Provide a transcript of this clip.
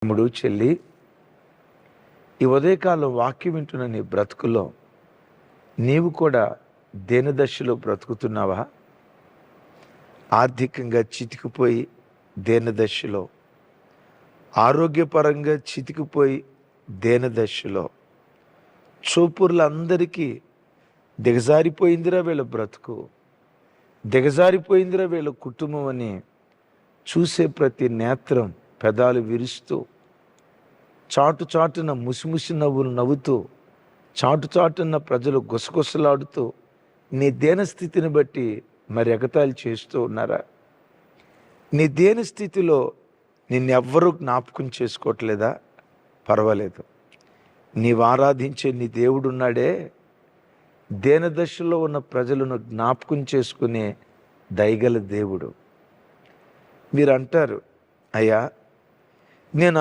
తమ్ముడు, చెల్లి, ఈ ఉదయకాలం వాక్యం వింటున్న నీ బ్రతుకులో నీవు కూడా దేని దశలో బ్రతుకుతున్నావా? ఆర్థికంగా చితికిపోయి దేని దశలో, ఆరోగ్యపరంగా చితికిపోయి దేని దశలో, చూపుర్లందరికీ దిగజారిపోయిందిరా వీళ్ళ బ్రతుకు, దిగజారిపోయిందిరా వీళ్ళ కుటుంబం అని చూసే ప్రతి నేత్రం పెదాలు విరుస్తూ, చాటున ముసిముసి నవ్వులు నవ్వుతూ, చాటున ప్రజలు గుసగుసలాడుతూ నీ దేన స్థితిని బట్టి మరి ఎగతాళి చేస్తూ ఉన్నారా? నీ దేని స్థితిలో నిన్నెవ్వరూ జ్ఞాపకం చేసుకోవట్లేదా? పర్వాలేదు, నీవు ఆరాధించే నీ దేవుడు ఉన్నాడే, దేన దశలో ఉన్న ప్రజలను జ్ఞాపకం చేసుకునే దయగల దేవుడు. మీరు అంటారు, అయ్యా నేను